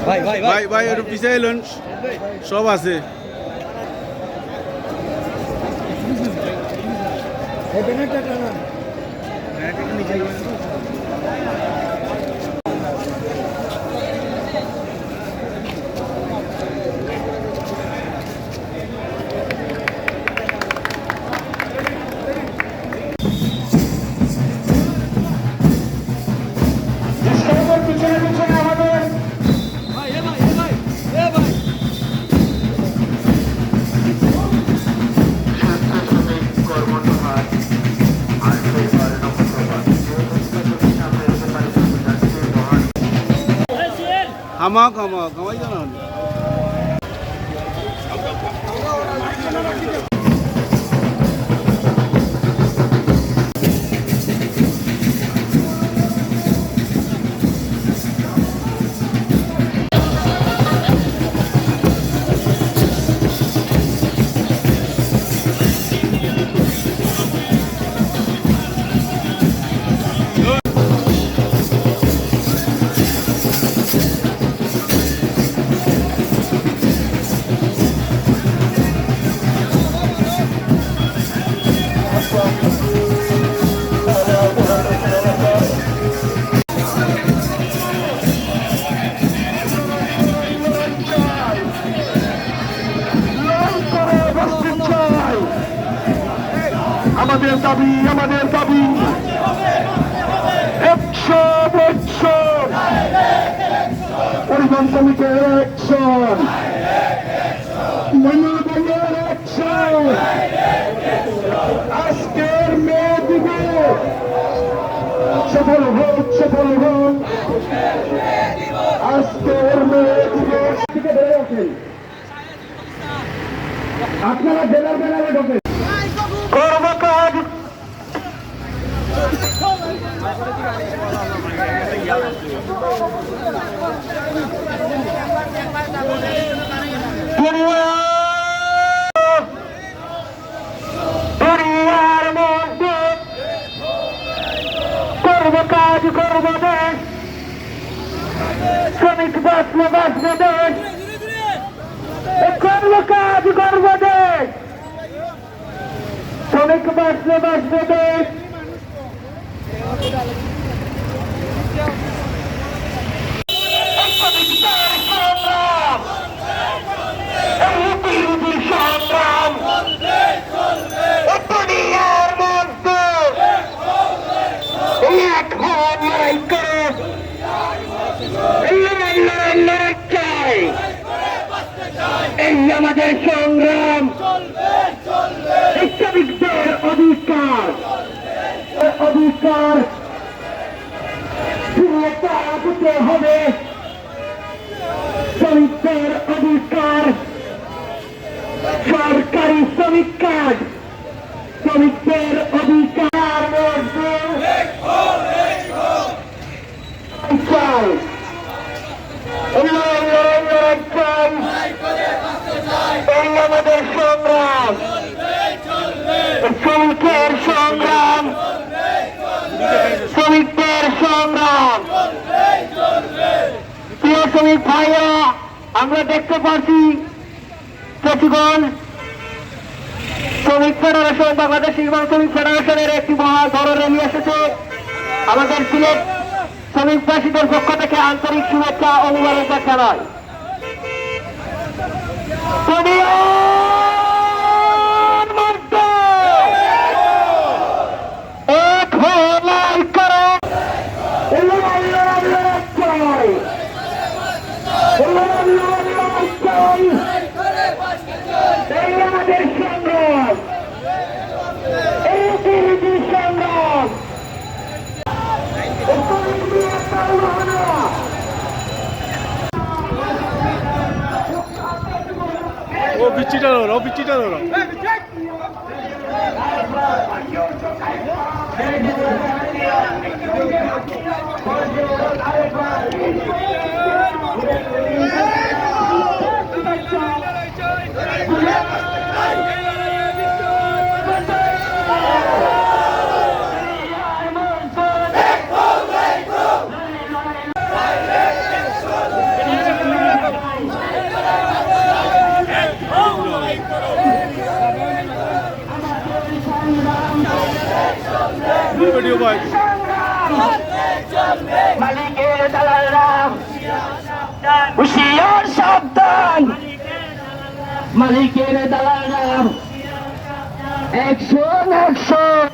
ভাই ভাই একটু পিছিয়ে এলেন, সব আছে। কামাই জানান আমাদের দাবি 100 পরিবহন শ্রমিকের অ্যাকশন, মনোদয়ের অ্যাকশন। আজকের মে দিবস সফল হোক। আজকের মে দিবস থেকে বেড়ে ওঠেন, আপনারা বেলায় ঢোকেন। কর্মকাজ দুনিয়ার মধ্যে কর্মকাজ করব দেশ, শ্রমিক বাঁচলে দেশ, কর্মকাজ করব দেশ, শ্রমিক বাঁচলে দেশ। এই আমাদের সংগ্রাম, শ্রমিকদের অধিকার দিতে হবে। শ্রমিকদের অধিকার, সরকারি শ্রমিক কার্ড, শ্রমিকদের অধিকার আমাদের সংগ্রাম, শ্রমিকদের সংগ্রাম। প্রিয় শ্রমিক ভাইরা, আমরা দেখতে পাচ্ছি প্রতিগণ শ্রমিক ফেডারেশন, বাংলাদেশ নির্মাণ শ্রমিক ফেডারেশনের একটি মহা ধরনের র্যালি এসেছে। আমাদের সিলেট শ্রমিকবাসীদের পক্ষ থেকে আন্তরিক শুভেচ্ছা ও মোবারকবাদ জানাই। Bichita loro. মালিকের দালালরা হুঁশিয়ার সাবধান, মালিকের দালালরা অ্যাকশন অ্যাকশন।